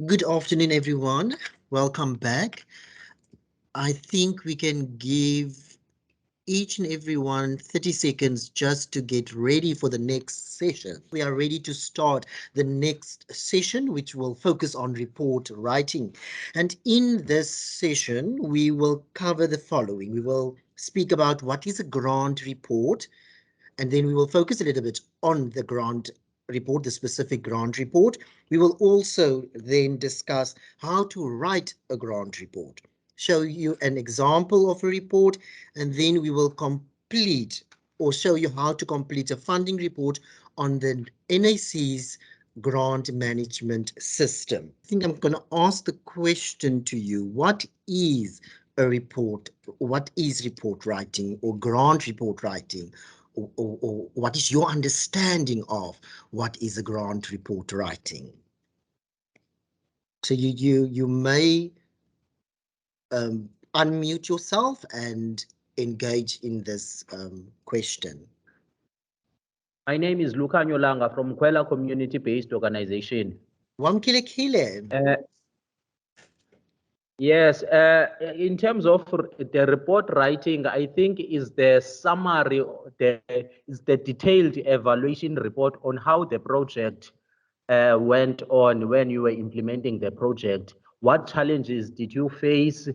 Good afternoon, everyone. Welcome back. I think we can give each and everyone 30 seconds just to get ready for the next session. We are ready to start the next session, which will focus on report writing. And in this session, we will cover the following. We will speak about what is a grant report, and then we will focus a little bit on the grant report, the specific grant report. We will also then discuss how to write a grant report, show you an example of a report, and then we will complete or show you how to complete a funding report on the NAC's grant management system. I think I'm going to ask the question to you: what is a report? What is report writing or grant report writing? Or what is your understanding of what is a grant report writing? So you may unmute yourself and engage in this question. My name is Luka Nyolanga from Kwela Community-Based Organization. Yes, in terms of the report writing, I think is the summary, is the detailed evaluation report on how the project went on when you were implementing the project. What challenges did you face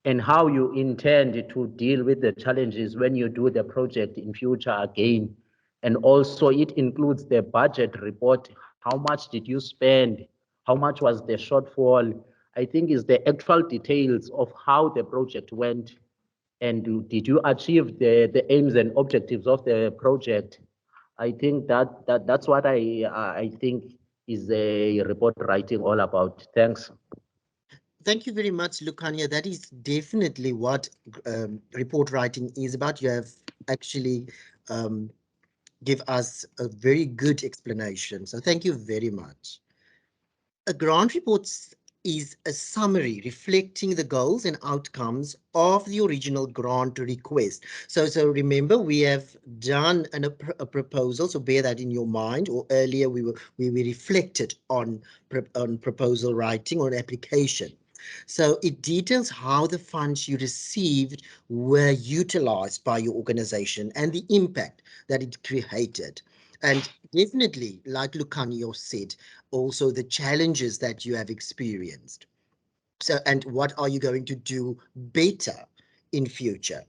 and how you intend to deal with the challenges when you do the project in future again? And also it includes the budget report. How much did you spend? How much was the shortfall? I think is the actual details of how the project went and did you achieve the aims and objectives of the project? I think that's what I think is a report writing all about. Thanks. Thank you very much, Lukanya. That is definitely what report writing is about. You have actually give us a very good explanation. So thank you very much. A grant report is a summary reflecting the goals and outcomes of the original grant request. So remember, we have done a proposal, so bear that in your mind, or earlier we reflected on proposal writing or application. So it details how the funds you received were utilized by your organization and the impact that it created. And definitely, like Lucanio said, also the challenges that you have experienced. So, and what are you going to do better in future?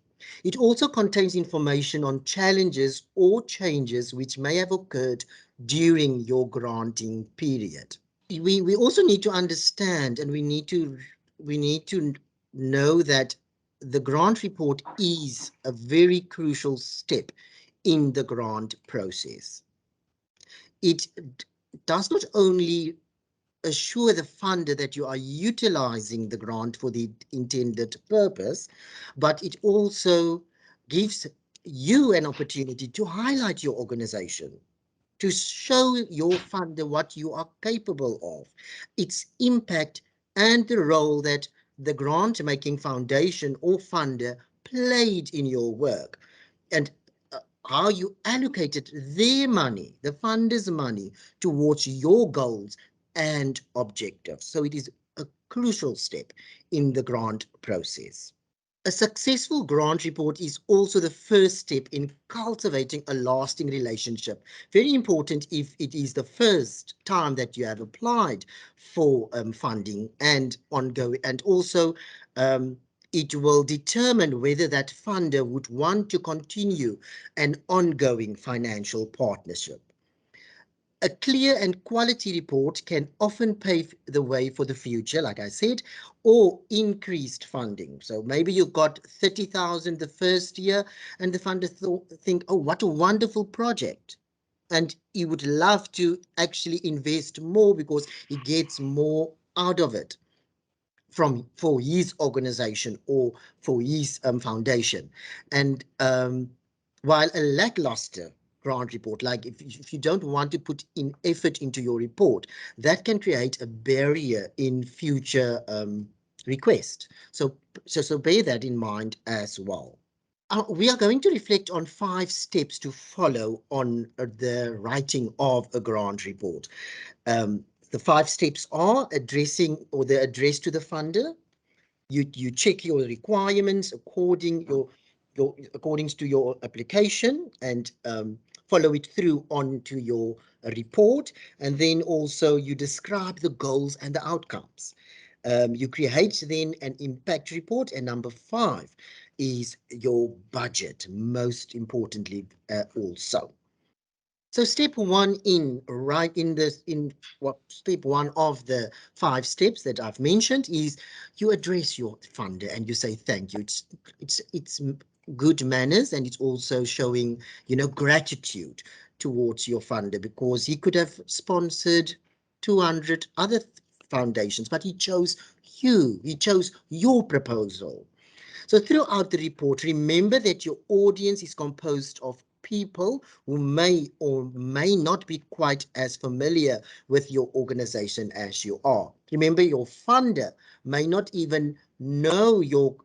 It also contains information on challenges or changes which may have occurred during your granting period. We also need to understand, and we need to know that the grant report is a very crucial step in the grant process. It does not only assure the funder that you are utilizing the grant for the intended purpose, but it also gives you an opportunity to highlight your organization, to show your funder what you are capable of, its impact, and the role that the grant-making foundation or funder played in your work, and how you allocated their money, the funder's money, towards your goals and objectives. So it is a crucial step in the grant process. A successful grant report is also the first step in cultivating a lasting relationship. Very important if it is the first time that you have applied for funding and ongoing, and also it will determine whether that funder would want to continue an ongoing financial partnership. A clear and quality report can often pave the way for the future, like I said, or increased funding. So maybe you got 30,000 the first year and the funder think, oh, what a wonderful project. And he would love to actually invest more because he gets more out of it for his organization or for his foundation. And while a lackluster grant report, like if you don't want to put in effort into your report, that can create a barrier in future request. So bear that in mind as well. We are going to reflect on 5 steps to follow on the writing of a grant report. The 5 steps are addressing or the address to the funder. You check your requirements according to your application, and follow it through onto your report. And then also you describe the goals and the outcomes. You create then an impact report, and number 5 is your budget, most importantly also. So step 1 in what step 1 of the 5 steps that I've mentioned is you address your funder and you say thank you. It's good manners, and it's also showing, gratitude towards your funder, because he could have sponsored 200 other foundations, but he chose you. He chose your proposal. So throughout the report, remember that your audience is composed of people who may or may not be quite as familiar with your organization as you are. Remember, your funder may not even know your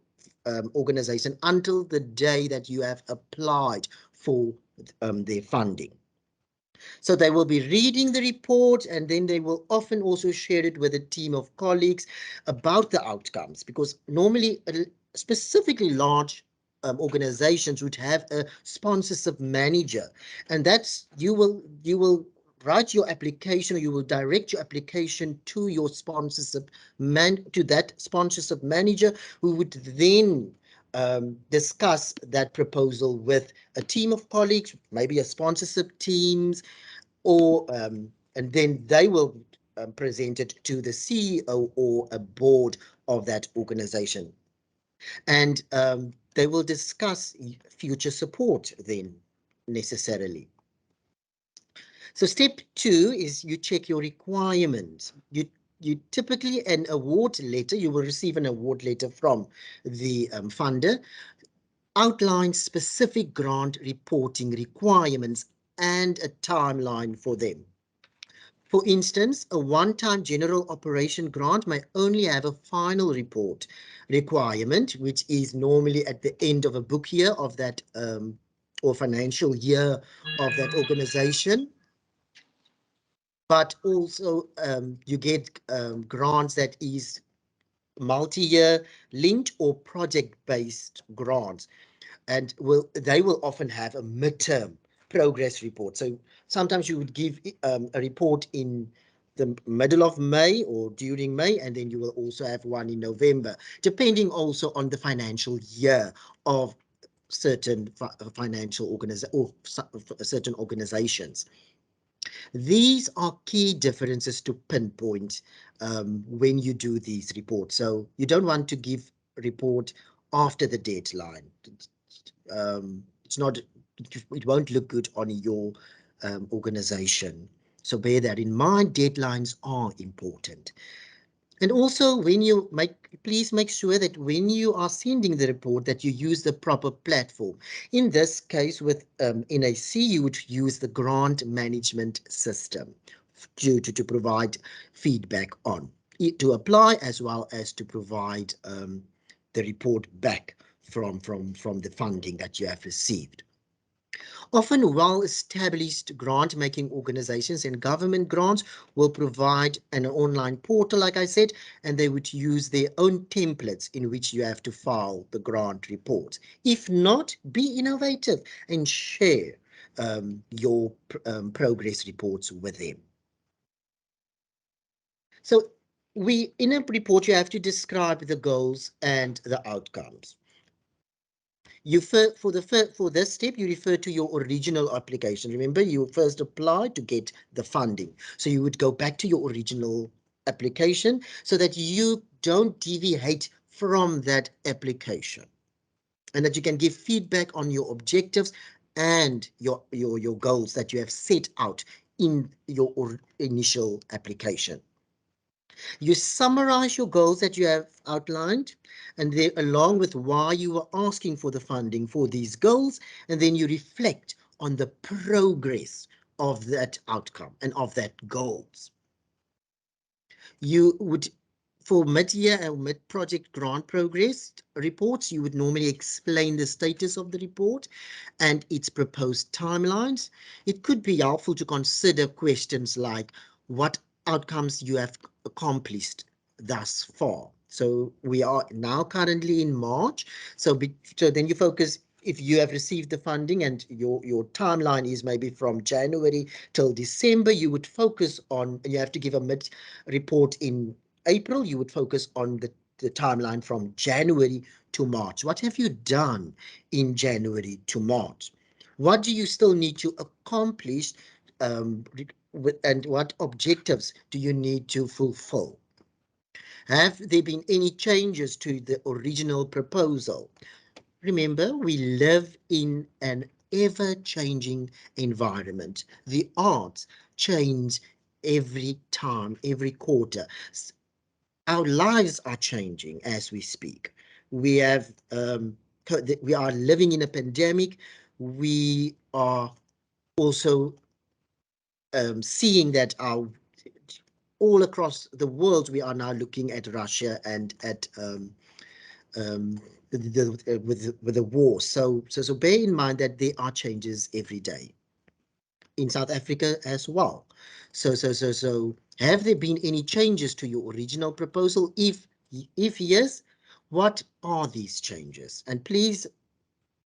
organization until the day that you have applied for their funding. So they will be reading the report, and then they will often also share it with a team of colleagues about the outcomes, because normally specifically large organizations would have a sponsorship manager, and that's you will write your application, or you will direct your application to your that sponsorship manager, who would then discuss that proposal with a team of colleagues, maybe a sponsorship teams, or and then they will present it to the CEO or a board of that organization, and they will discuss future support then necessarily. So step 2 is you check your requirements. You typically you will receive an award letter from the funder, outlines specific grant reporting requirements and a timeline for them. For instance, a one-time general operation grant may only have a final report requirement, which is normally at the end of a book year of that or financial year of that organization. But also you get grants that is multi-year linked or project-based grants, and they will often have a midterm progress report. So sometimes you would give a report in the middle of May or during May, and then you will also have one in November, depending also on the financial year of certain financial or certain organizations. These are key differences to pinpoint when you do these reports. So you don't want to give a report after the deadline. It won't look good on your organization. So bear that in mind. Deadlines are important. And also, please make sure that when you are sending the report, that you use the proper platform. In this case, with NAC, you would use the grant management system to provide feedback on, to apply, as well as to provide the report back from the funding that you have received. Often well-established grant-making organizations and government grants will provide an online portal, like I said, and they would use their own templates in which you have to file the grant reports. If not, be innovative and share your progress reports with them. So in a report, you have to describe the goals and the outcomes. For this step, you refer to your original application. Remember, you first applied to get the funding. So you would go back to your original application so that you don't deviate from that application, and that you can give feedback on your objectives and your goals that you have set out in your initial application. You summarize your goals that you have outlined, and then along with why you are asking for the funding for these goals, and then you reflect on the progress of that outcome and of that goals. You would, for mid-year and mid-project grant progress reports, you would normally explain the status of the report and its proposed timelines. It could be helpful to consider questions like, what outcomes you have accomplished thus far. So we are now currently in March. So then you focus, if you have received the funding and your timeline is maybe from January till December, you would focus on, and you have to give a mid report in April, you would focus on the timeline from January to March. What have you done in January to March? What do you still need to accomplish, and what objectives do you need to fulfill? Have there been any changes to the original proposal? Remember, we live in an ever-changing environment. The arts change every time, every quarter. Our lives are changing as we speak. We have we are living in a pandemic. We are also seeing that all across the world, we are now looking at Russia and at with the war. So bear in mind that there are changes every day in South Africa as well. So have there been any changes to your original proposal? If yes, what are these changes? And please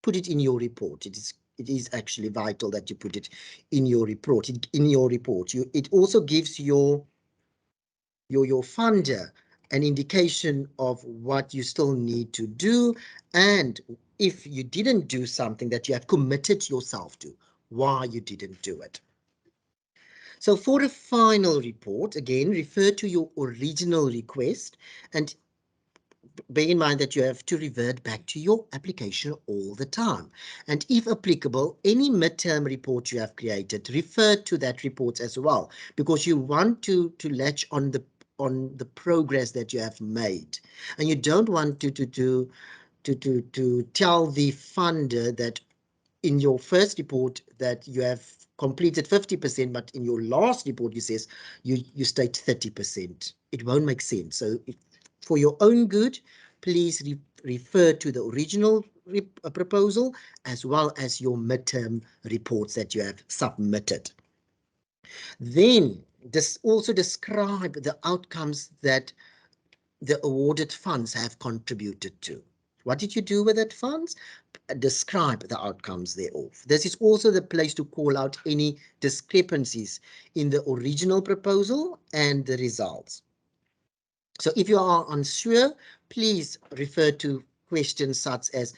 put it in your report. It is actually vital that you put it in your report. It also gives your funder an indication of what you still need to do, and if you didn't do something that you have committed yourself to, why you didn't do it. So for a final report, again, refer to your original request, and bear in mind that you have to revert back to your application all the time. And if applicable, any midterm report you have created, refer to that report as well, because you want to latch on the progress that you have made, and you don't want to tell the funder that in your first report that you have completed 50%, but in your last report you state 30%. It won't make sense. So for your own good, please refer to the original proposal as well as your midterm reports that you have submitted. Then also describe the outcomes that the awarded funds have contributed to. What did you do with that funds? Describe the outcomes thereof. This is also the place to call out any discrepancies in the original proposal and the results. So if you are unsure, please refer to questions such as,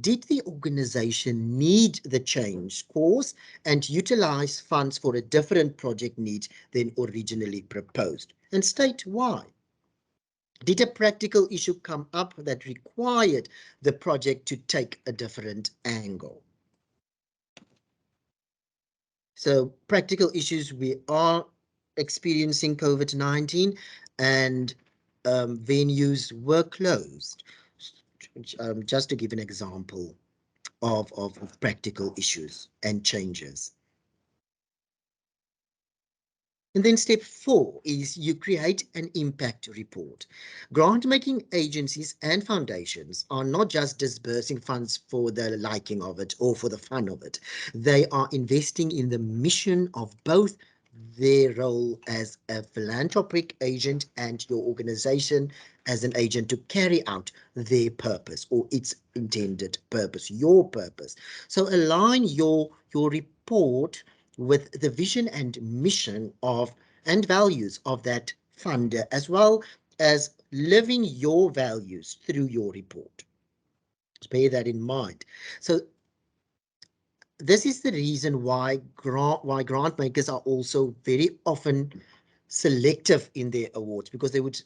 did the organization need the change course and utilize funds for a different project need than originally proposed? And state why. Did a practical issue come up that required the project to take a different angle? So practical issues, we are experiencing COVID-19 and venues were closed. Just to give an example of practical issues and changes. And then step 4 is you create an impact report. Grant-making agencies and foundations are not just disbursing funds for the liking of it or for the fun of it. They are investing in the mission of both their role as a philanthropic agent and your organization as an agent to carry out their purpose or its intended purpose, your purpose. So align your report with the vision and mission of and values of that funder, as well as living your values through your report. Just bear that in mind. So this is the reason why grant makers are also very often selective in their awards, because they would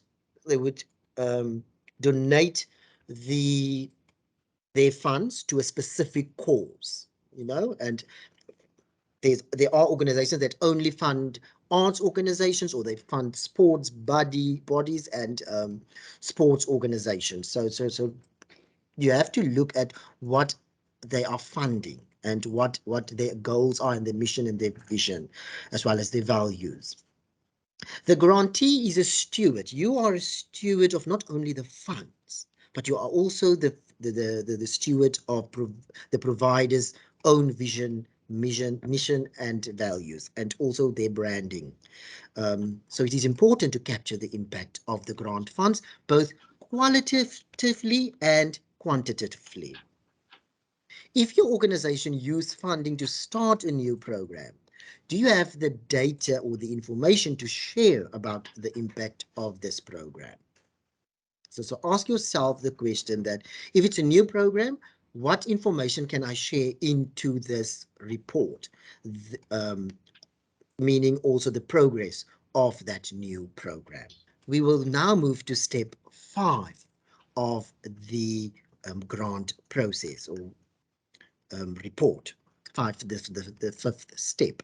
donate their funds to a specific cause, and there are organizations that only fund arts organizations, or they fund sports bodies and sports organizations. So you have to look at what they are funding and what their goals are and their mission and their vision, as well as their values. The grantee is a steward. You are a steward of not only the funds, but you are also the steward of the provider's own vision mission and values, and also their branding. So it is important to capture the impact of the grant funds, both qualitatively and quantitatively. If your organization used funding to start a new program, do you have the data or the information to share about the impact of this program? So ask yourself the question that if it's a new program, what information can I share into this report? Meaning also the progress of that new program. We will now move to step 5 of the grant process or report. 5, the 5th step.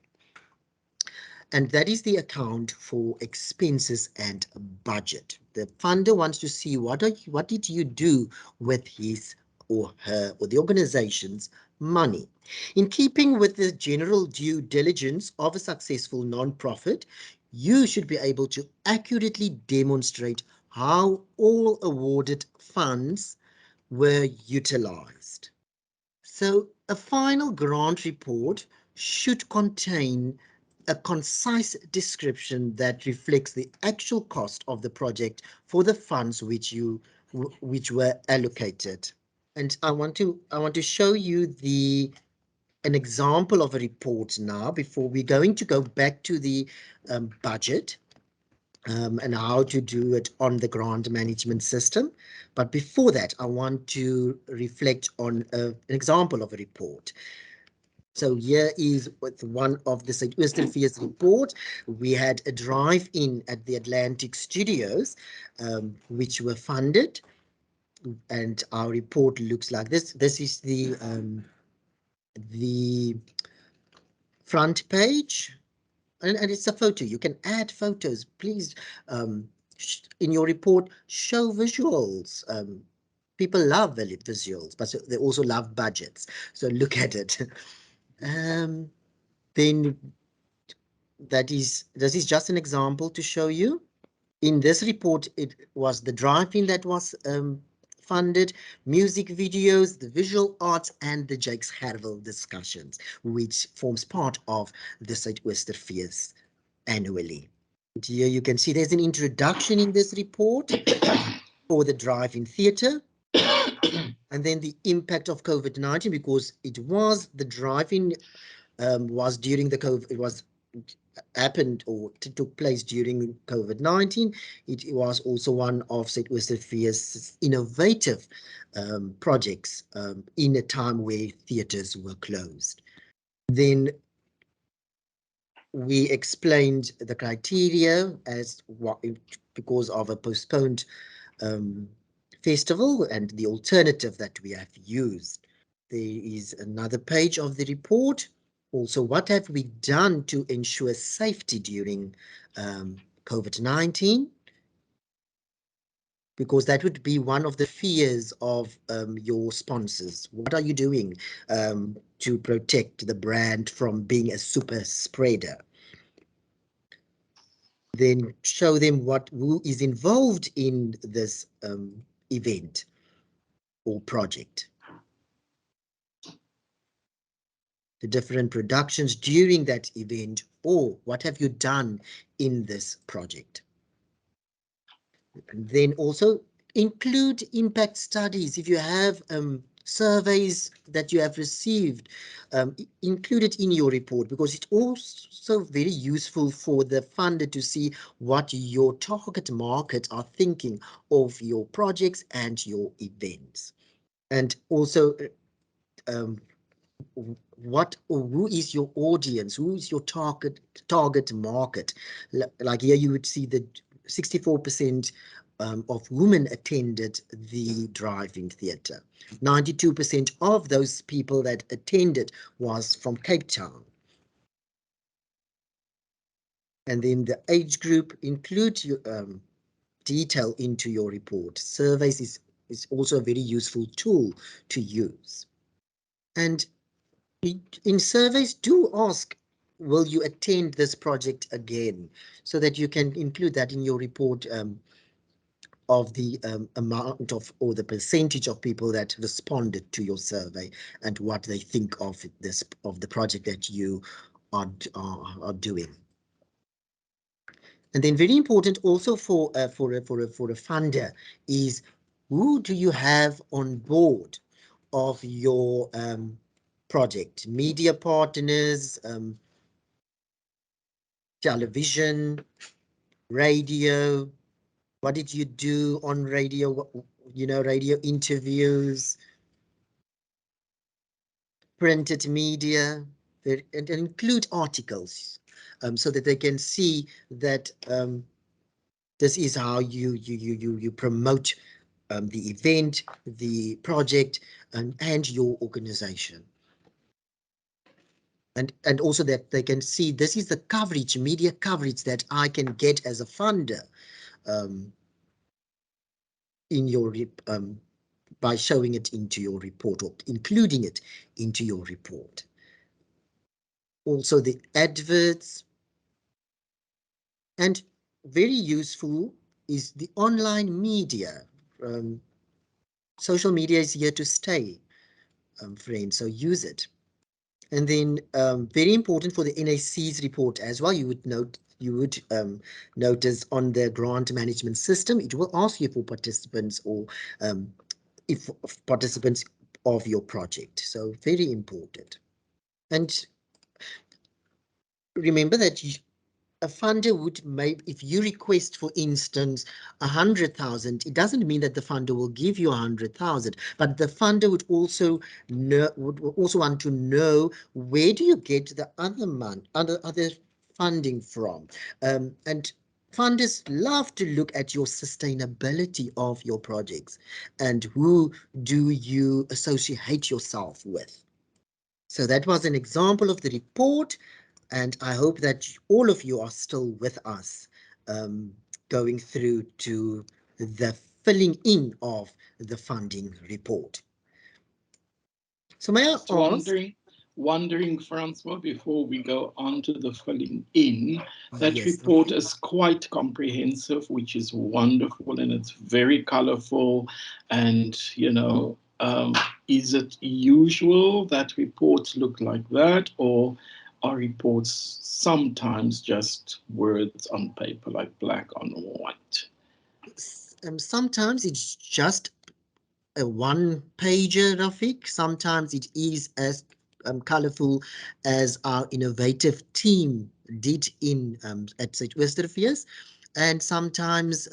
And that is the account for expenses and budget. The funder wants to see what did you do with his or her or the organization's money. In keeping with the general due diligence of a successful non-profit, you should be able to accurately demonstrate how all awarded funds were utilized. So a final grant report should contain a concise description that reflects the actual cost of the project for the funds which were allocated. And I want to show you an example of a report now before we're going to go back to the budget and how to do it on the grant management system. But before that, I want to reflect on an example of a report. So here is with one of the Suidoosterfees report. We had a drive-in at the Atlantic Studios, which were funded. And our report looks like this. This is the front page. And it's a photo. You can add photos. Please, in your report, show visuals. People love visuals, but they also love budgets. So look at it. Then this is just an example to show you. In this report, it was the drive-in that was funded, music videos, the visual arts, and the Jakes Hervel discussions, which forms part of the Suidoosterfees annually. And here you can see there's an introduction in this report for the drive-in theatre, and then the impact of COVID-19, because it was the drive-in was during the COVID, it was happened or took place during COVID-19. It was also one of Suidoosterfees' innovative projects in a time where theatres were closed. Then we explained the criteria as what because of a postponed festival and the alternative that we have used. There is another page of the report. Also, what have we done to ensure safety during COVID-19? Because that would be one of the fears of your sponsors. What are you doing to protect the brand from being a super spreader? Then show them who is involved in this event or project. The different productions during that event, or what have you done in this project. And then also include impact studies. If you have surveys that you have received, include it in your report, because it's also very useful for the funder to see what your target market are thinking of your projects and your events. And also who is your audience, who is your target market. Like here you would see that 64% of women attended the drive-in theatre. 92% of those people that attended was from Cape Town. And then the age group, include your detail into your report. Surveys is also a very useful tool to use. And in surveys, do ask, will you attend this project again? So that you can include that in your report of the amount of, or the percentage of people that responded to your survey and what they think of this, of the project that you are doing. And then very important also for a funder is, who do you have on board of your project? Media partners, television, radio. What did you do on radio? You know, radio interviews, printed media, and include articles, so that they can see that this is how you promote the event, the project, and your organization. And also that they can see this is the coverage, media coverage that I can get as a funder in your by showing it into your report, or including it into your report. Also the adverts, and very useful is the online media. Social media is here to stay, friends, so use it. And then very important for the NAC's report as well, you would notice on the grant management system, it will ask you for participants, or if participants of your project. So very important. And remember that a funder would maybe, if you request, for instance, 100,000, it doesn't mean that the funder will give you 100,000, but the funder would also want to know, where do you get the other funding from? And funders love to look at your sustainability of your projects and who do you associate yourself with. So that was an example of the report. And I hope that all of you are still with us, going through to the filling in of the funding report. So may I ask? Wondering, Francois, before we go on to the filling in, that Yes. report is quite comprehensive, which is wonderful, and it's very colorful. And, is it usual that reports look like that, or are reports sometimes just words on paper, like black on white? Sometimes it's just a one-pager, Rafiq. Sometimes it is as colorful as our innovative team did in at Suidoosterfees, and sometimes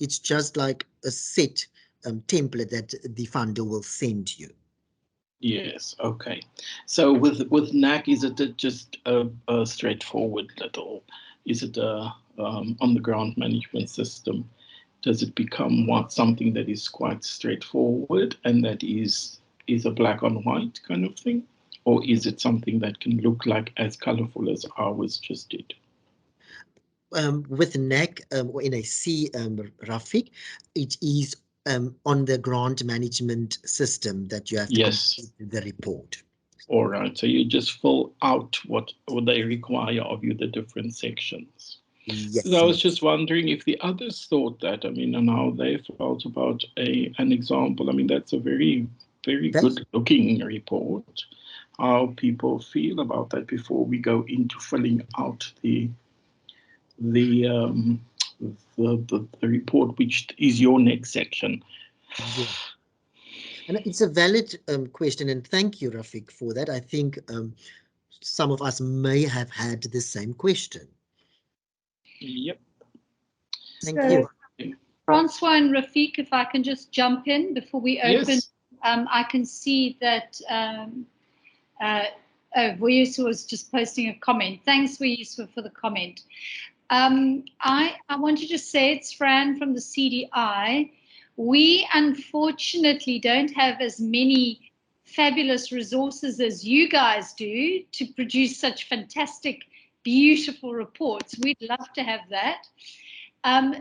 it's just like a set template that the funder will send you. Yes, okay. So with NAC, is it just a straightforward little, is it on the grant management system? Does it become something that is quite straightforward and that is a black on white kind of thing? Or is it something that can look like as colorful as ours just did? With NAC or NAC, Rafiq, it is on the grant management system that you have to complete the report. All right, so you just fill out what they require of you, the different sections. Yes. So I was just wondering if the others thought that, and how they felt about an example. That's a very, very good looking report. How people feel about that before we go into filling out the report, which is your next section. Yeah. And it's a valid question, and thank you, Rafiq, for that. I think some of us may have had the same question. Yep. Thank you. Francois and Rafiq, if I can just jump in before we open. Yes. I can see that Vuyiso was just posting a comment. Thanks, Vuyiso, for the comment. I want to just say, it's Fran from the CDI. We unfortunately don't have as many fabulous resources as you guys do to produce such fantastic, beautiful reports. We'd love to have that.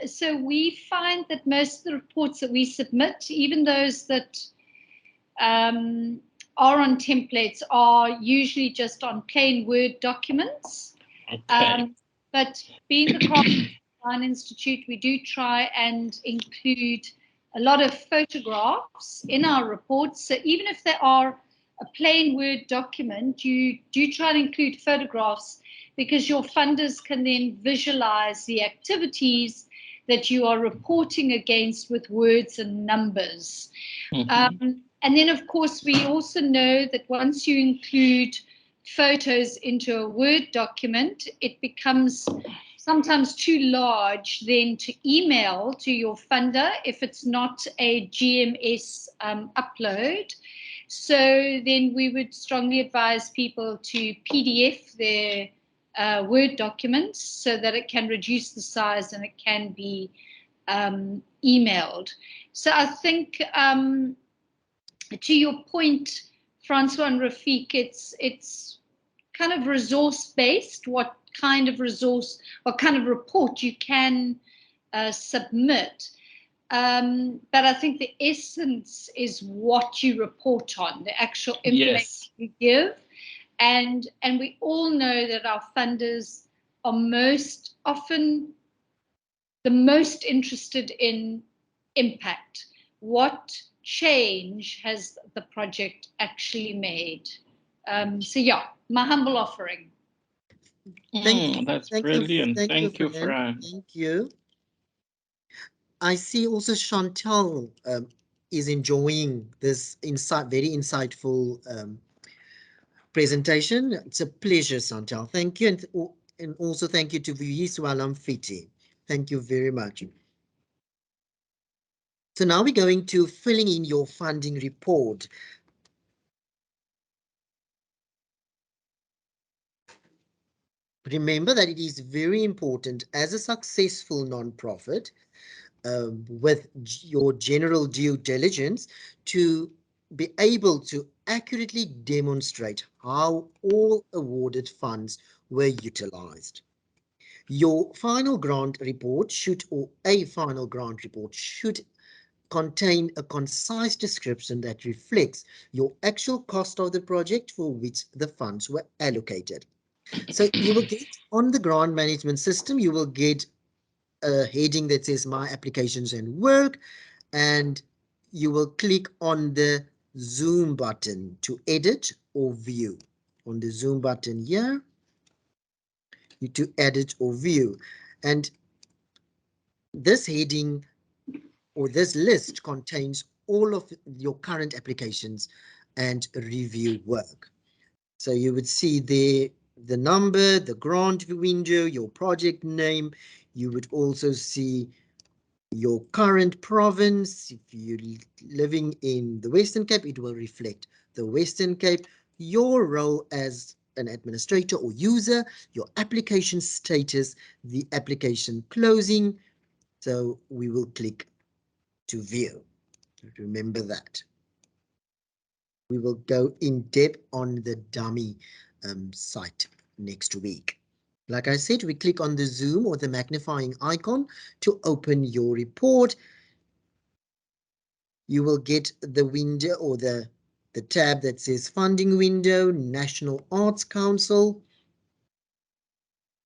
So we find that most of the reports that we submit, even those that are on templates, are usually just on plain Word documents. Okay. But being the craft Design Institute, we do try and include a lot of photographs in our reports. So even if they are a plain Word document, you do try and include photographs because your funders can then visualize the activities that you are reporting against with words and numbers. And then, of course, we also know that once you include photos into a Word document, it becomes sometimes too large then to email to your funder if it's not a GMS upload. So then we would strongly advise people to PDF their Word documents so that it can reduce the size and it can be emailed. So I think to your point, Francois and Rafiq, it's kind of resource-based, what kind of resource, what kind of report you can submit. But I think the essence is what you report on, the actual information you give. And we all know that our funders are most often the most interested in impact. What change has the project actually made? So yeah, my humble offering. That's brilliant. Thank you, Fran. Thank you. I see also Chantal is enjoying this very insightful presentation. It's a pleasure, Chantal. Thank you. And also thank you to Vuyiswa Lamfiti. Thank you very much. So now we're going to filling in your funding report. Remember that it is very important as a successful non-profit with your general due diligence to be able to accurately demonstrate how all awarded funds were utilized. Your final grant report should contain a concise description that reflects your actual cost of the project for which the funds were allocated. So you will get on the grant management system, you will get a heading that says My Applications and Work, and you will click on the Zoom button to edit or view. On the Zoom button here, to edit or view. And this heading or this list contains all of your current applications and review work. So you would see there the number, the grant window, your project name. You would also see your current province. If you're living in the Western Cape, it will reflect the Western Cape, your role as an administrator or user, your application status, the application closing. So we will click to view. Remember that. We will go in depth on the dummy site next week. Like I said, we click on the zoom or the magnifying icon to open your report. You will get the window or the tab that says funding window, National Arts Council,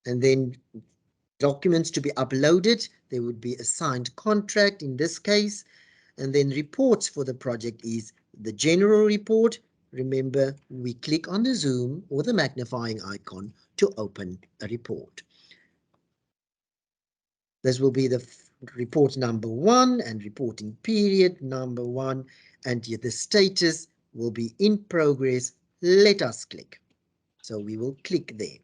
and then documents to be uploaded. There would be a signed contract in this case, and then reports for the project is the general report. Remember, we click on the zoom or the magnifying icon to open a report. This will be the report number 1 and reporting period number 1, and the status will be in progress. Let us click. So we will click there.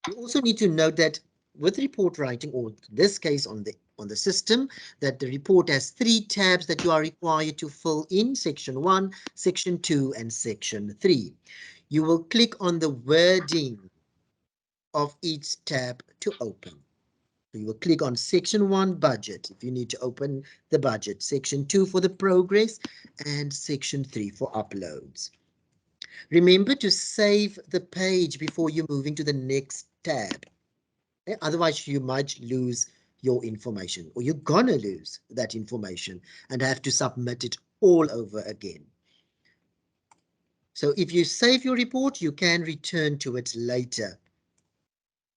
You also need to note that with report writing, or in this case on the system, that the report has 3 tabs that you are required to fill in: section 1, section 2, and section 3. You will click on the wording of each tab to open. So you will click on section 1, budget, if you need to open the budget, section 2 for the progress, and section 3 for uploads. Remember to save the page before you move into the next tab. Otherwise, you might lose your information, or you're gonna lose that information and have to submit it all over again. So if you save your report, you can return to it later.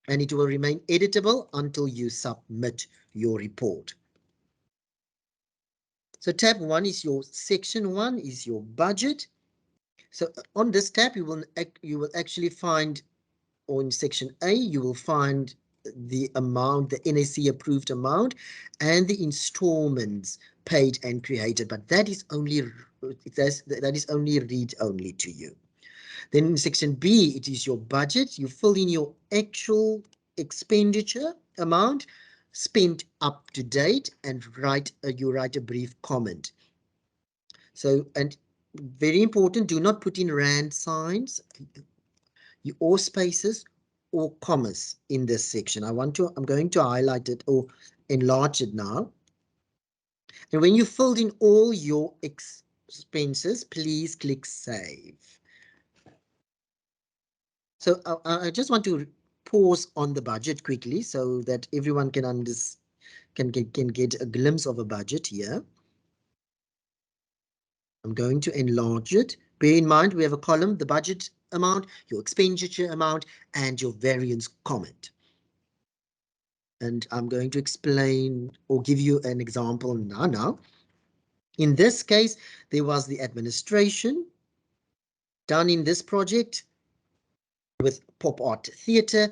and it will remain editable until you submit your report. So tab 1 is your section 1 is your budget. So on this tab you will actually find, on section A you will find the amount, the NAC approved amount, and the installments paid and created, but that is only read only to you. Then in section B, it is your budget. You fill in your actual expenditure amount spent up to date, and you write a brief comment. So, and very important, do not put in rand signs or spaces or commas in this section. I'm going to highlight it or enlarge it now. And when you filled in all your expenses, please click save. So I just want to pause on the budget quickly so that everyone can get a glimpse of a budget here. I'm going to enlarge it. Bear in mind, we have a column, the budget amount, your expenditure amount, and your variance comment. And I'm going to explain or give you an example now. In this case, there was the administration done in this project with Pop Art Theatre.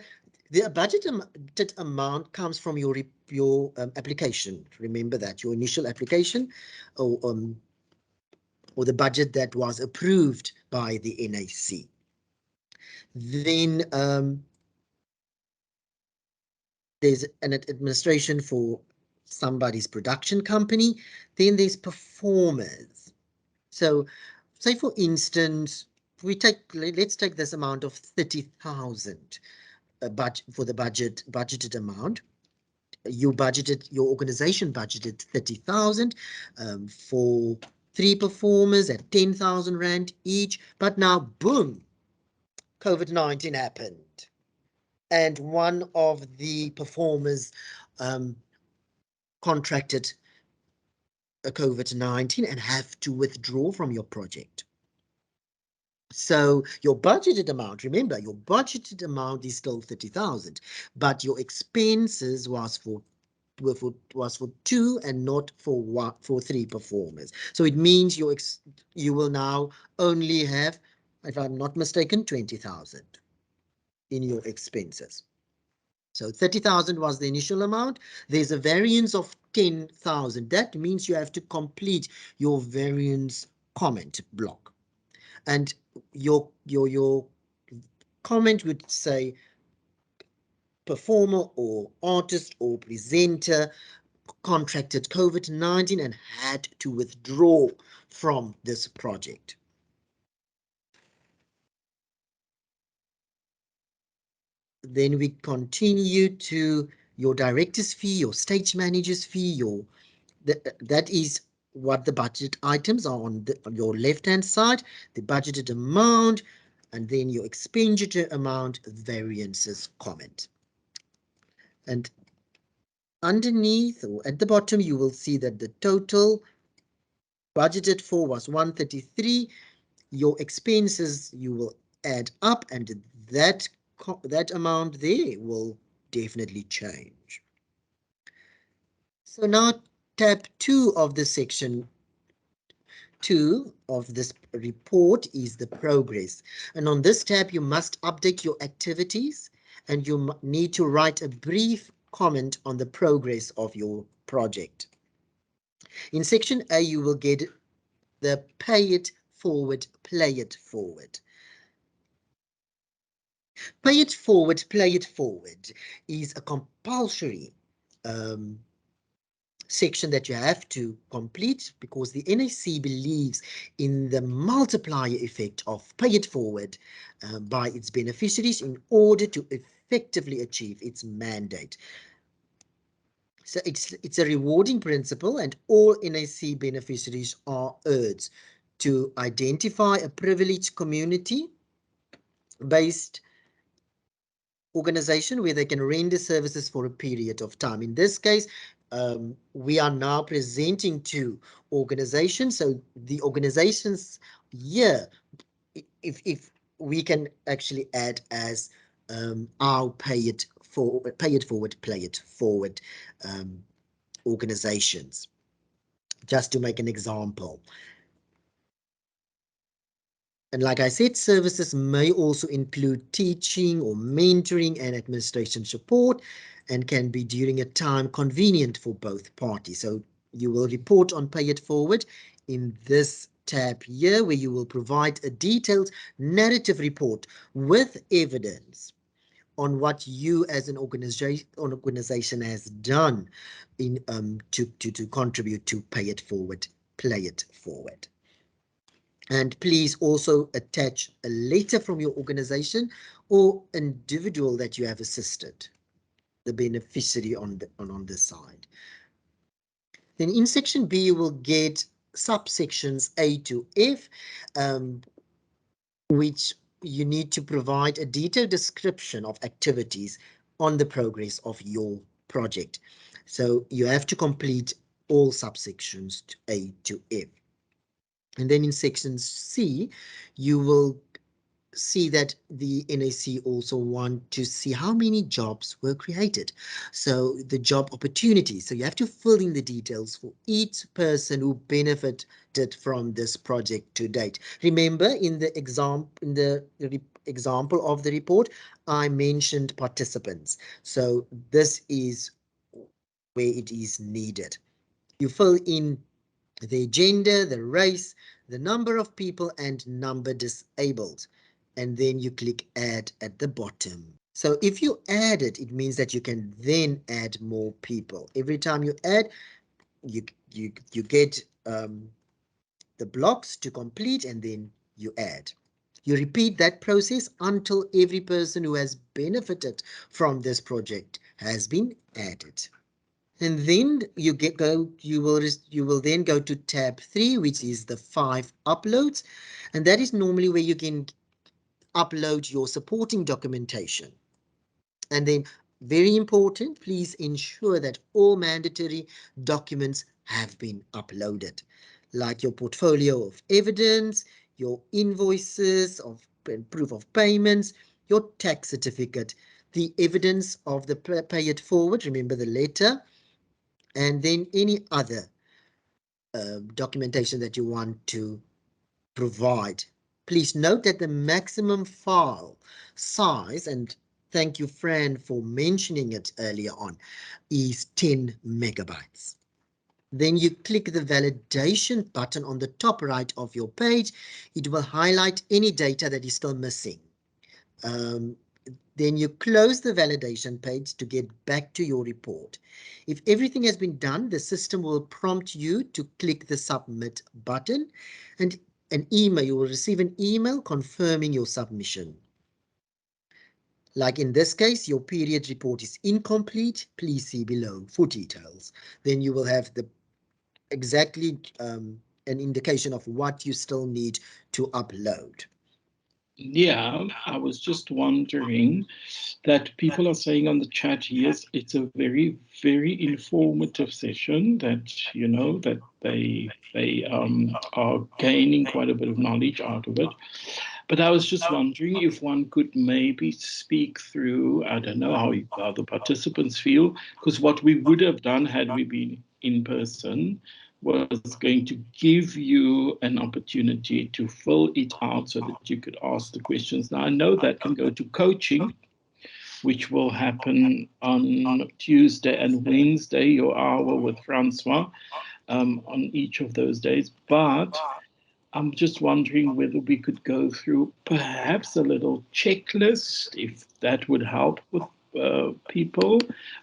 The budgeted amount comes from your application. Remember that, your initial application, or the budget that was approved by the NAC. Then there's an administration for somebody's production company. Then there's performers. So say for instance, let's take this amount of 30,000 for the budgeted amount. Your organization budgeted 30,000 for 3 performers at 10,000 rand each, but now boom, COVID-19 happened, and one of the performers contracted a COVID-19 and have to withdraw from your project. So your budgeted amount, remember, your budgeted amount is still 30,000, but your expenses was for 2 and not for 3 performers. So it means you will now only have, if I'm not mistaken, 20,000 in your expenses. So 30,000 was the initial amount. There's a variance of 10,000. That means you have to complete your variance comment block. And your comment would say performer or artist or presenter contracted COVID-19 and had to withdraw from this project. Then we continue to your director's fee, your stage manager's fee, that is what the budget items are on your left-hand side, the budgeted amount, and then your expenditure amount, variances comment. And underneath or at the bottom, you will see that the total budgeted for was 133. Your expenses you will add up, and that amount there will definitely change. So now tab 2 of the section 2 of this report is the progress, and on this tab you must update your activities, and you need to write a brief comment on the progress of your project. In section A you will get the pay it forward, play it forward. Pay it forward, play it forward is a compulsory section that you have to complete, because the NAC believes in the multiplier effect of pay it forward by its beneficiaries in order to effectively achieve its mandate. So it's a rewarding principle, and all NAC beneficiaries are urged to identify a privileged community-based organization where they can render services for a period of time. In this case, we are now presenting to organizations. So the organizations here, if we can actually add as our pay it pay it forward, play it forward organizations. Just to make an example. And like I said, services may also include teaching or mentoring and administration support, and can be during a time convenient for both parties. So you will report on Pay It Forward in this tab here, where you will provide a detailed narrative report with evidence on what you as an organization has done in to contribute to Pay It Forward, Play It Forward. And please also attach a letter from your organization or individual that you have assisted, the beneficiary on this side. Then in section B, you will get subsections A to F, which you need to provide a detailed description of activities on the progress of your project. So you have to complete all subsections A to F. And then in section C, you will see that the NAC also want to see how many jobs were created. So the job opportunities. So you have to fill in the details for each person who benefited from this project to date. Remember, in the example of the report, I mentioned participants. So this is where it is needed. You fill in the gender, the race, the number of people, and number disabled. And then you click add at the bottom. So if you add it, it means that you can then add more people. Every time you add, you get the blocks to complete, and then you add. You repeat that process until every person who has benefited from this project has been added. And then you will then go to tab 3, which is the 5 uploads, and that is normally where you can upload your supporting documentation. And then, very important, please ensure that all mandatory documents have been uploaded, like your portfolio of evidence, your invoices of proof of payments, your tax certificate, the evidence of the pay it forward, remember the letter, and then any other documentation that you want to provide. Please note that the maximum file size, and thank you, Fran, for mentioning it earlier on, is 10 megabytes. Then you click the validation button on the top right of your page. It will highlight any data that is still missing. Then you close the validation page to get back to your report. If everything has been done, the system will prompt you to click the submit button, and you will receive an email confirming your submission. Like in this case, your period report is incomplete. Please see below for details. Then you will have the exactly an indication of what you still need to upload. Yeah, I was just wondering that people are saying on the chat, yes, it's a very, very informative session, that, you know, that they are gaining quite a bit of knowledge out of it. But I was just wondering if one could maybe speak through, I don't know how the participants feel, because what we would have done had we been in person was going to give you an opportunity to fill it out so that you could ask the questions. Now, I know that can go to coaching, which will happen on Tuesday and Wednesday, your hour with Francois, on each of those days. But I'm just wondering whether we could go through perhaps a little checklist, if that would help with people.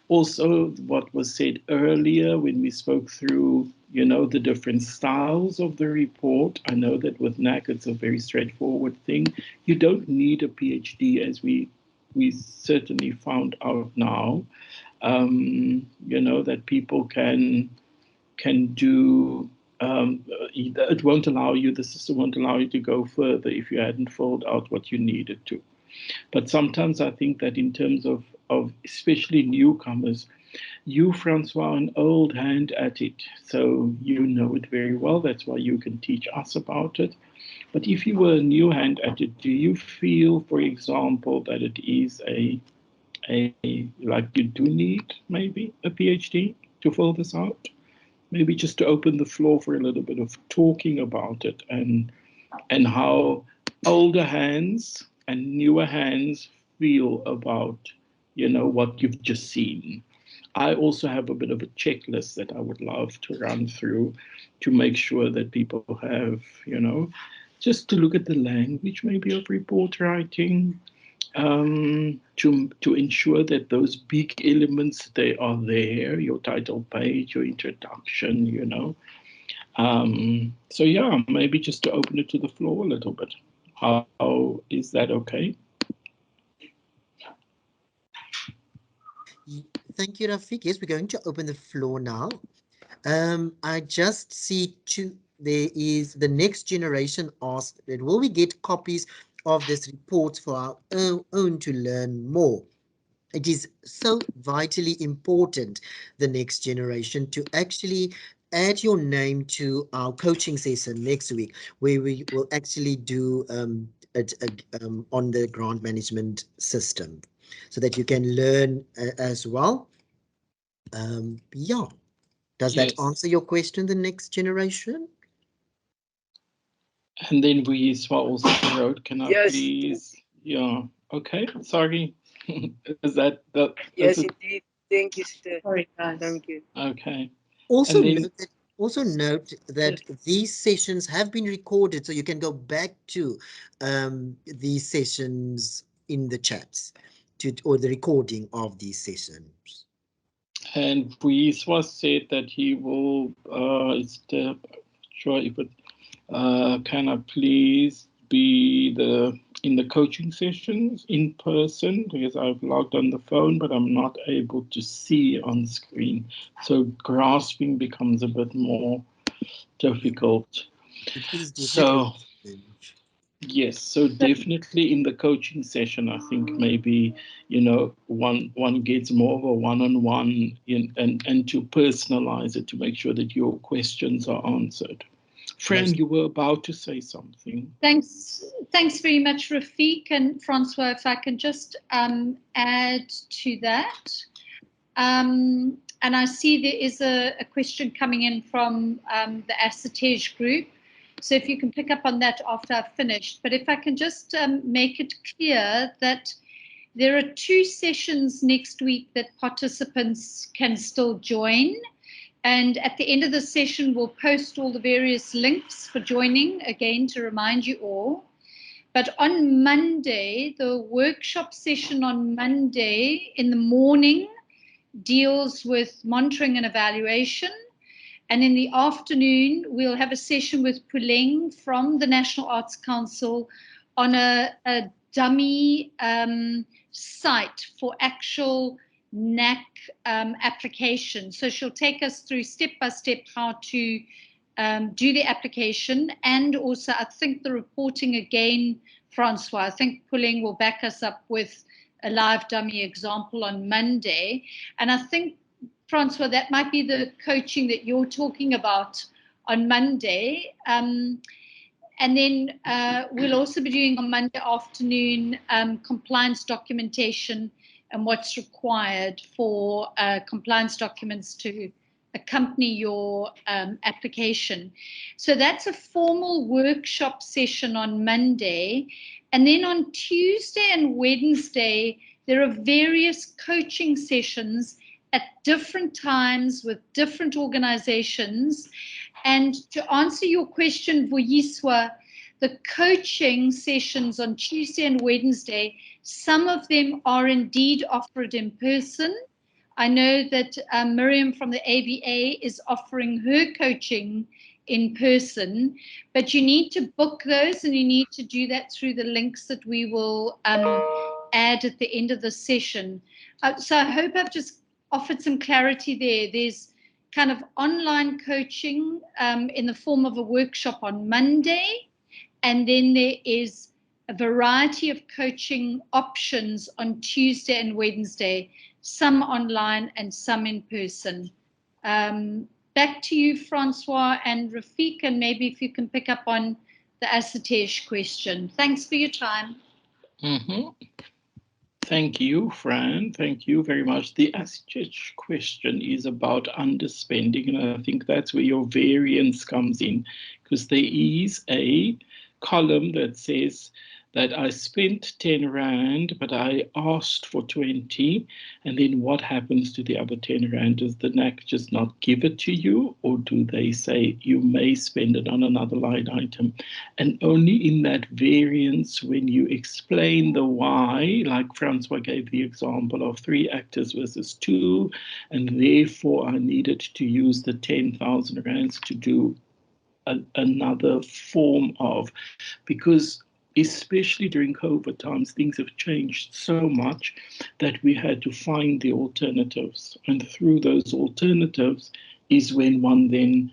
Also, what was said earlier when we spoke through, you know, the different styles of the report. I know that with NAC, it's a very straightforward thing. You don't need a PhD, as we certainly found out now. You know, that people can do. It won't allow you, the system won't allow you to go further if you hadn't filled out what you needed to. But sometimes I think that in terms of especially newcomers, you, Francois, are an old hand at it, so you know it very well. That's why you can teach us about it. But if you were a new hand at it, do you feel, for example, that it is a like you do need maybe a PhD to fill this out. Maybe just to open the floor for a little bit of talking about it and how older hands and newer hands feel about, you know, what you've just seen. I also have a bit of a checklist that I would love to run through to make sure that people have, you know, just to look at the language maybe of report writing, to ensure that those big elements, they are there, your title page, your introduction, you know. So yeah, maybe just to open it to the floor a little bit. How is that okay? Thank you, Rafiq. Yes, we're going to open the floor now. I just see there is the next generation asked that will we get copies of this report for our own to learn more? It is so vitally important, the next generation, to actually add your name to our coaching session next week, where we will actually do on the grant management system, so that you can learn as well. Yeah. Does that answer your question, the next generation? And then we also wrote, can I please? Yeah, okay, sorry. Is that? Yes, indeed. Thank you, sir. Sorry, guys. Thank you. Okay. Also note that these sessions have been recorded, so you can go back to these sessions in the chats or the recording of these sessions. And Buiswa said that he will, can I please be in the coaching sessions in person, because I've logged on the phone, but I'm not able to see on screen. So grasping becomes a bit more difficult. It is difficult. So, yes, so definitely in the coaching session, I think maybe, you know, one gets more of a one-on-one and to personalize it to make sure that your questions are answered. Fran, you were about to say something. Thanks very much, Rafiq and Francois. If I can just add to that. And I see there is a question coming in from the ASSITEJ group. So if you can pick up on that after I've finished. But if I can just make it clear that there are 2 sessions next week that participants can still join. And at the end of the session, we'll post all the various links for joining, again, to remind you all. But on Monday, the workshop session on Monday in the morning deals with monitoring and evaluation. And in the afternoon, we'll have a session with Puleng from the National Arts Council on a dummy site for actual NAC application. So she'll take us through step by step how to do the application, and also I think the reporting again, Francois. I think Puleng will back us up with a live dummy example on Monday. And I think, Francois, that might be the coaching that you're talking about on Monday. And then we'll also be doing on Monday afternoon compliance documentation and what's required for compliance documents to accompany your application. So that's a formal workshop session on Monday. And then on Tuesday and Wednesday, there are various coaching sessions at different times with different organizations. And to answer your question, Vuyiswa, the coaching sessions on Tuesday and Wednesday, some of them are indeed offered in person. I know that Miriam from the ABA is offering her coaching in person, but you need to book those, and you need to do that through the links that we will add at the end of the session. So I hope I've just offered some clarity there. There's kind of online coaching in the form of a workshop on Monday, and then there is a variety of coaching options on Tuesday and Wednesday, some online and some in person. Back to you, Francois and Rafiq, and maybe if you can pick up on the ASSITEJ question. Thanks for your time. Thank you, Fran. Thank you very much. The ASSITEJ question is about underspending, and I think that's where your variance comes in, because there is a column that says that I spent 10 Rand, but I asked for 20, and then what happens to the other 10 Rand? Does the NAC just not give it to you, or do they say you may spend it on another line item? And only in that variance, when you explain the why, like Francois gave the example of 3 actors versus 2, and therefore I needed to use the 10,000 rands to do another form of, because especially during COVID times, things have changed so much that we had to find the alternatives. And through those alternatives is when one then,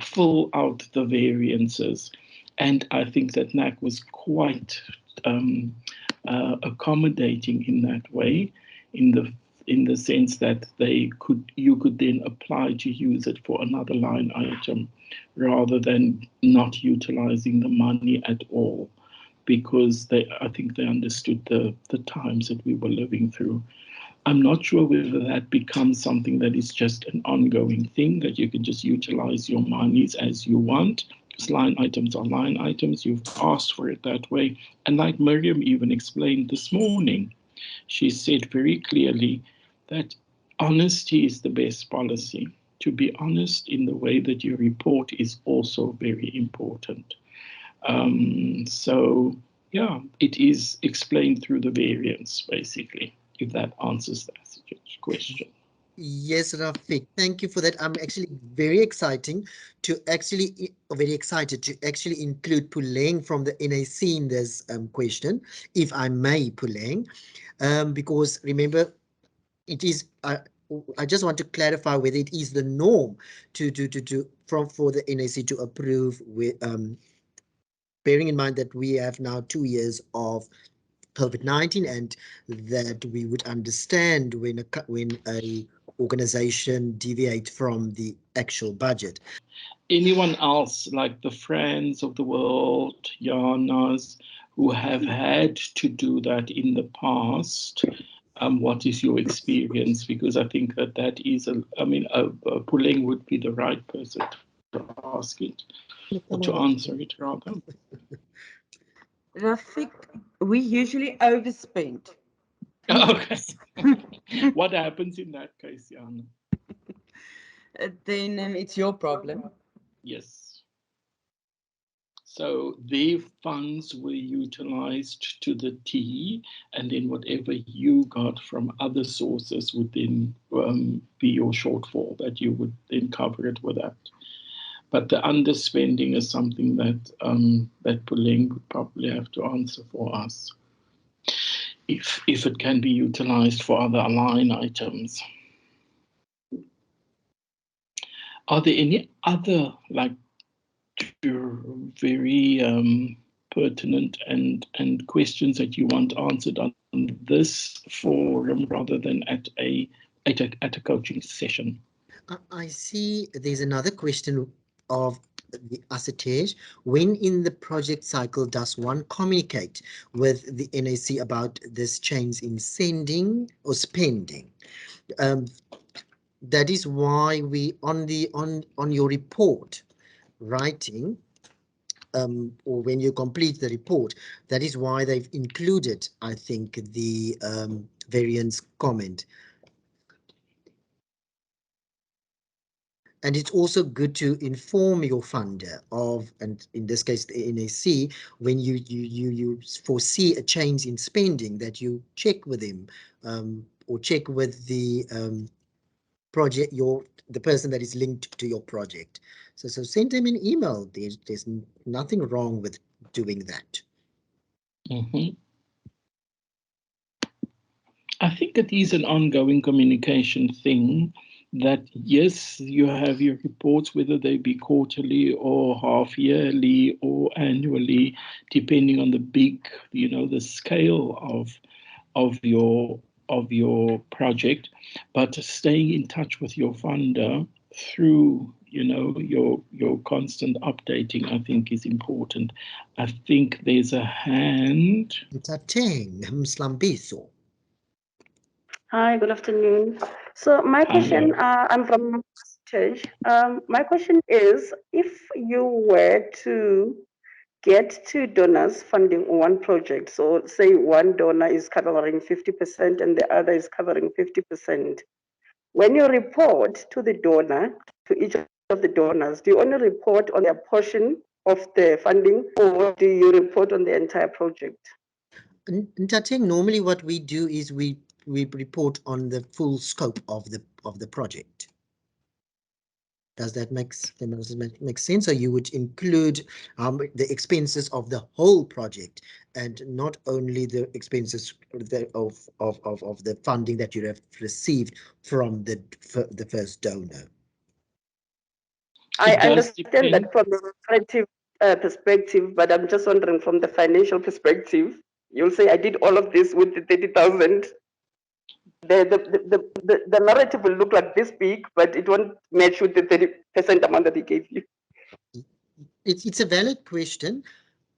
fill out the variances. And I think that NAC was quite accommodating in that way, in the sense that you could then apply to use it for another line item rather than not utilizing the money at all, because I think they understood the times that we were living through. I'm not sure whether that becomes something that is just an ongoing thing, that you can just utilize your monies as you want, because line items are line items. You've asked for it that way. And like Miriam even explained this morning, she said very clearly that honesty is the best policy. To be honest in the way that you report is also very important. So, yeah, it is explained through the variance, basically, if that answers that question. Yes, Rafiq, thank you for that. I'm actually very excited to actually include Puleng from the NAC in this question, if I may, Puleng, because remember, it is. I just want to clarify whether it is the norm for the NAC to approve with bearing in mind that we have now 2 years of COVID-19, and that we would understand when a organization deviate from the actual budget. Anyone else, like the Friends of the World, Yanas, who have had to do that in the past, what is your experience? Because I think that is, Puleng would be the right person to ask it, or to answer it rather. Rafiq, we usually overspend. Okay. What happens in that case, Yana? Then it's your problem. Yes. So their funds were utilized to the T, and then whatever you got from other sources would then be your shortfall, that you would then cover it with that. But the underspending is something that that Puleng would probably have to answer for us, if it can be utilized for other line items. Are there any other very pertinent and questions that you want answered on this forum rather than at a coaching session? I see there's another question of the ASSITEJ. When in the project cycle does one communicate with the NAC about this change in sending or spending? That is why we on your report writing, or when you complete the report, that is why they've included, I think, the variance comment. And it's also good to inform your funder of, and in this case, the NAC, when you foresee a change in spending, that you check with him, or check with the project, the person that is linked to your project. So send them an email. There's nothing wrong with doing that. Mm-hmm. I think it is an ongoing communication thing, that yes, you have your reports, whether they be quarterly or half yearly or annually, depending on the scale of your project, but staying in touch with your funder through your constant updating, I think, is important. I think there's a hand. Mslambiso. Hi, good afternoon. So my question, I'm from ASSITEJ. My question is, if you were to get two donors funding one project, so say one donor is covering 50% and the other is covering 50%, when you report to the donor, to each of the donors, do you only report on their portion of the funding, or do you report on the entire project? Ntate, normally what we do is we report on the full scope of the project. Does that make sense? So you would include the expenses of the whole project, and not only the expenses of the funding that you have received from the first donor. I It does understand that depend. from the operative perspective, but I'm just wondering from the financial perspective. You'll say, I did all of this with the 30,000. The narrative will look like this big, but it won't match with the 30% amount that he gave you. It's a valid question.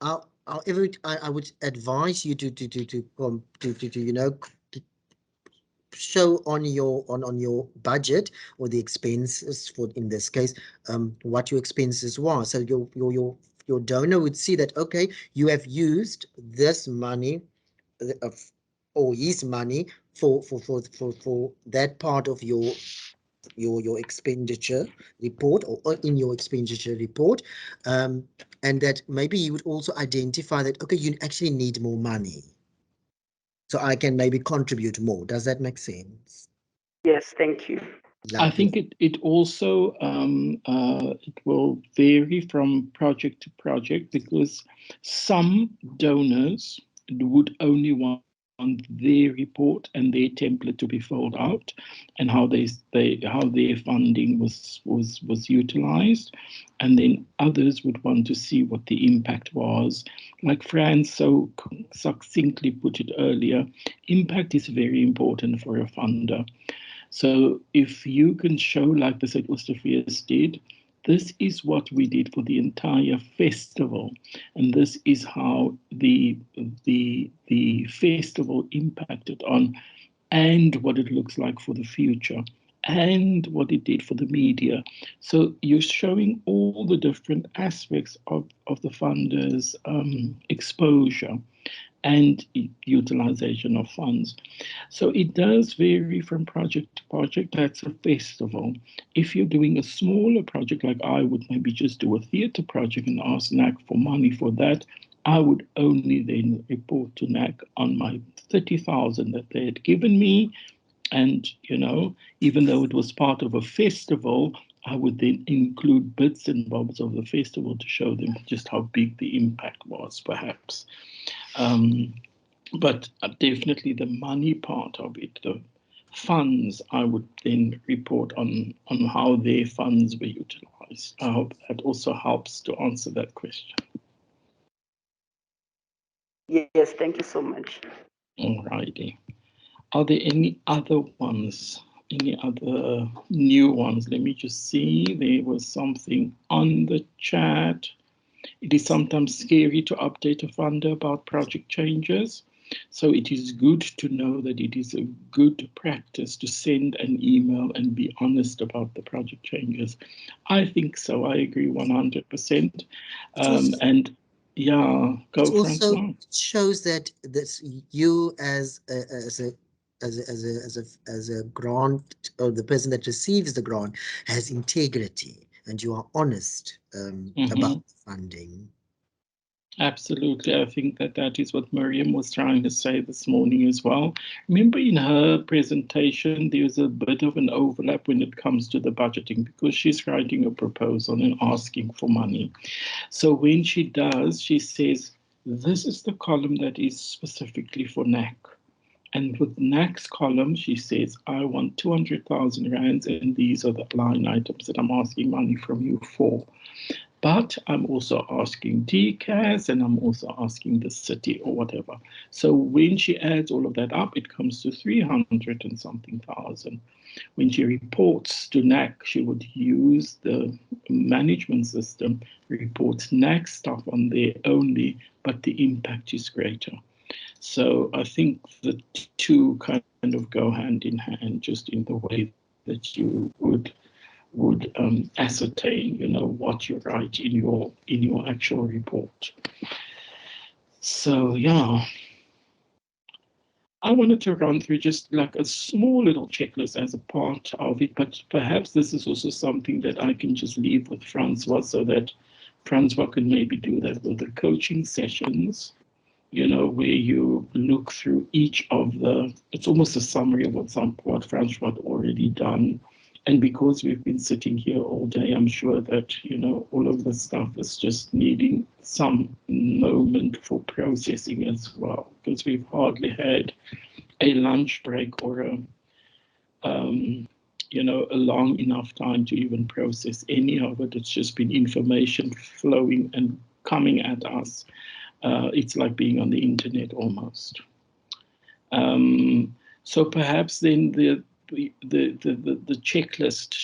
However, I would advise you to you know, show on your budget or the expenses, for in this case, what your expenses were. So your donor would see that, okay, you have used this money or his money for that part of your expenditure report, or in your expenditure report, and that maybe you would also identify that, okay, you actually need more money, so I can maybe contribute more. Does that make sense? Yes, thank you. I Lovely. think it also it will vary from project to project, because some donors would only want their report and their template to be filled out, and how how their funding was utilized, and then others would want to see what the impact was. Like Fran so succinctly put it earlier, impact is very important for a funder. So if you can show, like the Suidoosterfees did, this is what we did for the entire festival, and this is how the festival impacted on, and what it looks like for the future, and what it did for the media. So you're showing all the different aspects of the funders' exposure and utilization of funds. So it does vary from project to project. That's a festival. If you're doing a smaller project, like I would maybe just do a theatre project and ask NAC for money for that, I would only then report to NAC on my 30,000 that they had given me. And, you know, even though it was part of a festival, I would then include bits and bobs of the festival to show them just how big the impact was, perhaps. But definitely the money part of it, the funds, I would then report on how their funds were utilized. I hope that also helps to answer that question. Yes, thank you so much. All righty. Are there any other ones? Any other new ones? Let me just see. There was something on the chat. It is sometimes scary to update a funder about project changes. So it is good to know that it is a good practice to send an email and be honest about the project changes. I think so. I agree 100%. And yeah, go Also Francois. shows that you as a grant, or the person that receives the grant, has integrity, and you are honest about funding. Absolutely. I think that is what Miriam was trying to say this morning as well. Remember, in her presentation, there's a bit of an overlap when it comes to the budgeting, because she's writing a proposal and asking for money. So when she does, she says, this is the column that is specifically for NAC. And with NAC's column, she says, I want 200,000 rands, and these are the line items that I'm asking money from you for. But I'm also asking DCAS, and I'm also asking the city or whatever. So when she adds all of that up, it comes to 300 and something thousand. When she reports to NAC, she would use the management system, reports NAC stuff on there only, but the impact is greater. So I think the two kind of go hand in hand, just in the way that you would ascertain, what you write in your actual report. So yeah, I wanted to run through just like a small little checklist as a part of it, but perhaps this is also something that I can just leave with Francois, so that Francois can maybe do that with the coaching sessions, where you look through each of it's almost a summary of what Francois had already done. And because we've been sitting here all day, I'm sure that, all of this stuff is just needing some moment for processing as well, because we've hardly had a lunch break or a long enough time to even process any of it. It's just been information flowing and coming at us. It's like being on the internet almost. So perhaps then the checklist,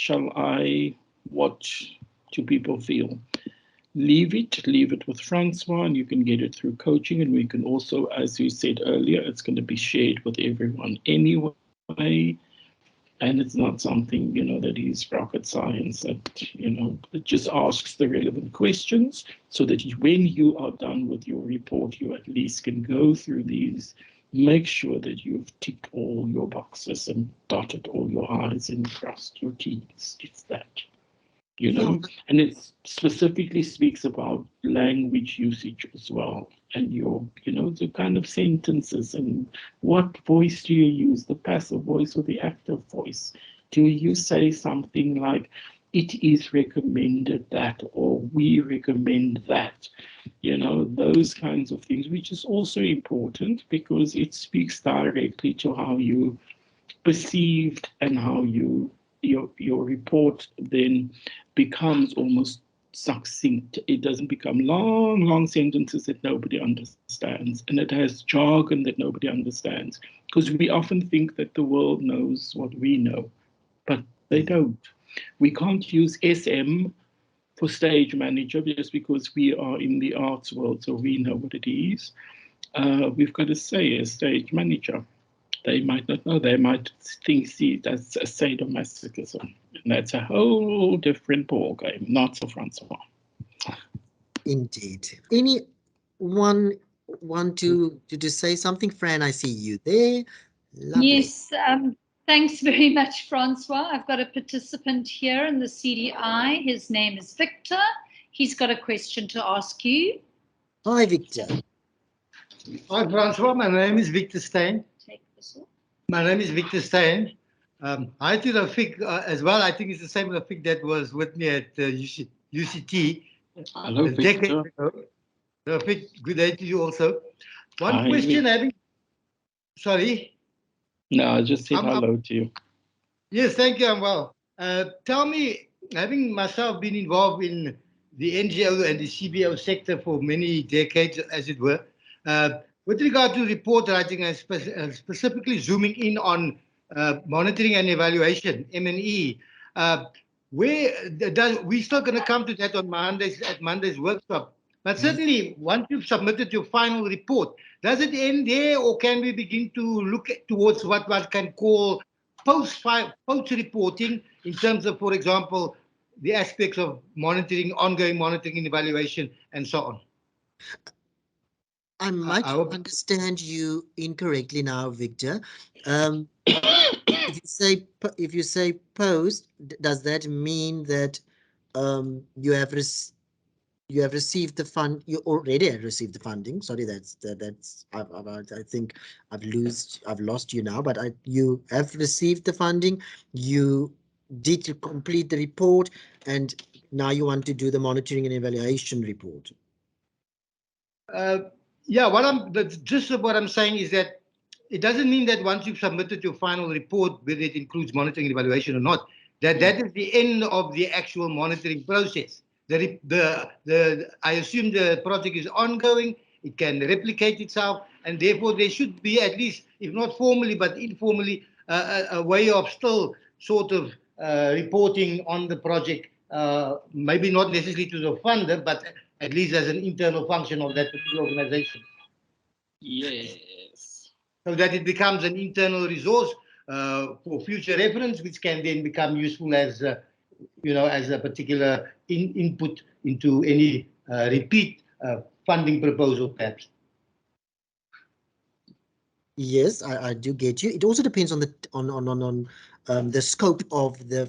what do people feel? Leave it with Francois, and you can get it through coaching, and we can also, as you said earlier, it's going to be shared with everyone anyway. And it's not something, that is rocket science, that, it just asks the relevant questions, so that when you are done with your report, you at least can go through these, make sure that you've ticked all your boxes and dotted all your I's and crossed your T's. It's that, and it specifically speaks about language usage as well, and the kind of sentences, and what voice do you use, the passive voice or the active voice? Do you say something like, it is recommended that, or we recommend that? Those kinds of things, which is also important because it speaks directly to how you perceived and how your report then becomes almost succinct. It doesn't become long sentences that nobody understands, and it has jargon that nobody understands, because we often think that the world knows what we know, but they don't. We can't use SM for stage manager just because we are in the arts world, so we know what it is. We've got to say a stage manager. They might not know. They might see that's a sadomasochism, and that's a whole different ball game. Not so, Francois. Indeed. Anyone want to say something? Fran, I see you there. Lovely. Yes, thanks very much, Francois. I've got a participant here in the CDI. His name is Victor. He's got a question to ask you. Hi, Victor. Hi, Francois. My name is Victor Stein. Take this off. My name is Victor Stein. Hi to Rafik as well. I think it's the same Rafik that was with me at UCT. Hello, Victor. Rafik, good day to you also. One question having... Sorry? No, I just said hello to you. Yes, thank you. I'm well. Tell me, having myself been involved in the NGO and the CBO sector for many decades, as it were, with regard to report writing and specifically zooming in on monitoring and evaluation, M&E, we're still going to come to that on Monday's workshop. But certainly, once you've submitted your final report, does it end there, or can we begin to look towards what one can call post-reporting in terms of, for example, the aspects of monitoring, ongoing monitoring and evaluation, and so on? I might understand you incorrectly now, Victor. If you say post, does that mean that you have received the fund? You already have received the funding. Sorry, I think I've lost you now. But you have received the funding. You did complete the report, and now you want to do the monitoring and evaluation report. Yeah, the gist of what I'm saying is that it doesn't mean that once you've submitted your final report, whether it includes monitoring and evaluation or not, that is the end of the actual monitoring process. I assume the project is ongoing, it can replicate itself, and therefore there should be, at least, if not formally but informally, a way of still sort of reporting on the project, maybe not necessarily to the funder, but at least as an internal function of that particular organization. Yes. So that it becomes an internal resource for future reference, which can then become useful as as a particular input into any repeat funding proposal, perhaps. Yes, I do get you. It also depends on the scope of the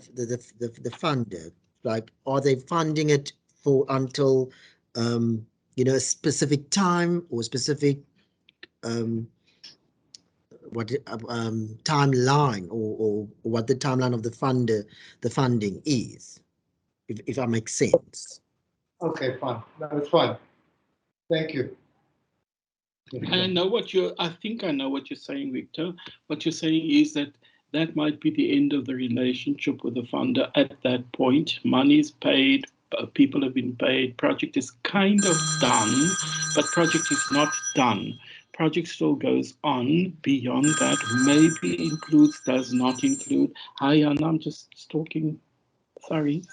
funder. Like, are they funding it for until a specific time or specific timeline, or what the timeline of the funding is, if that makes sense. Okay, fine. That's fine. Thank you. I think I know what you're saying, Victor. What you're saying is that that might be the end of the relationship with the funder at that point. Money's paid, people have been paid, project is kind of done, but project is not done. Project still goes on beyond that, maybe includes, does not include. Hi, Anna, I'm just talking. Sorry.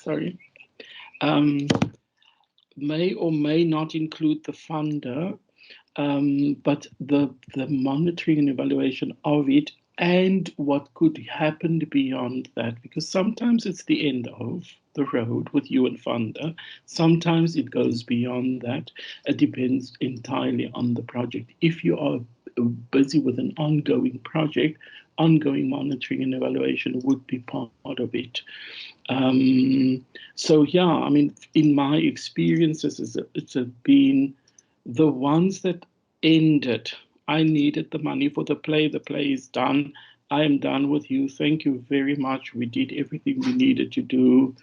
May or may not include the funder, but the monitoring and evaluation of it and what could happen beyond that, because sometimes it's the end of the road with you and funder. Sometimes it goes beyond that. It depends entirely on the project. If you are busy with an ongoing project, ongoing monitoring and evaluation would be part of it. So yeah, I mean, in my experiences, it's been the ones that ended. I needed the money for the play is done. I am done with you. Thank you very much. We did everything we needed to do,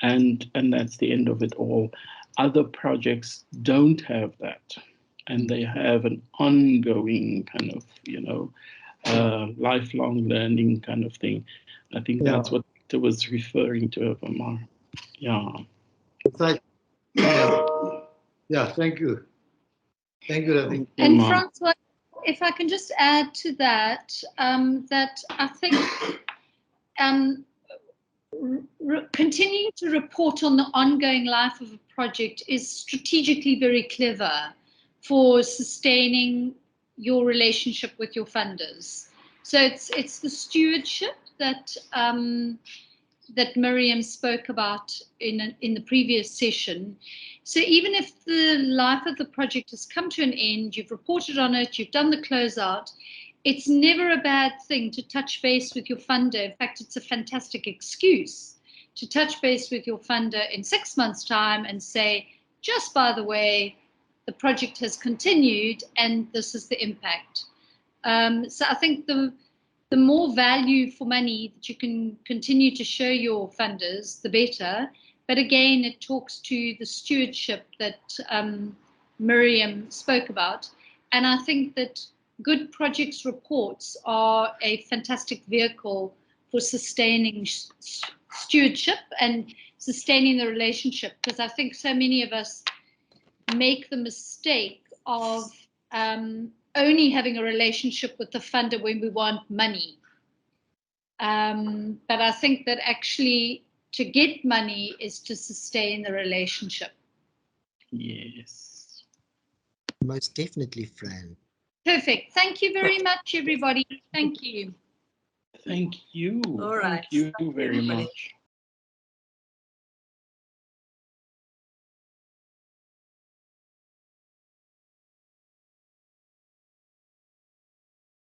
and that's the end of it all. Other projects don't have that, and they have an ongoing kind of lifelong learning kind of thing. I think that's what Victor was referring to, Omar. Yeah. Yeah, thank you. Thank you, Ravi. And Francois, if I can just add to that, that I think continuing to report on the ongoing life of a project is strategically very clever for sustaining your relationship with your funders. So it's the stewardship that that Miriam spoke about in the previous session. So even if the life of the project has come to an end, you've reported on it, you've done the closeout, it's never a bad thing to touch base with your funder. In fact, it's a fantastic excuse to touch base with your funder in 6 months' time and say, just by the way, the project has continued and this is the impact. So I think the more value for money that you can continue to show your funders, the better. But again, it talks to the stewardship that Miriam spoke about. And I think that good projects reports are a fantastic vehicle for sustaining stewardship and sustaining the relationship, because I think so many of us make the mistake of only having a relationship with the funder when we want money. But I think that actually to get money is to sustain the relationship. Yes. Most definitely, Fran. Perfect. Thank you very much, everybody. Thank you. Thank you. All right. Thank you very much.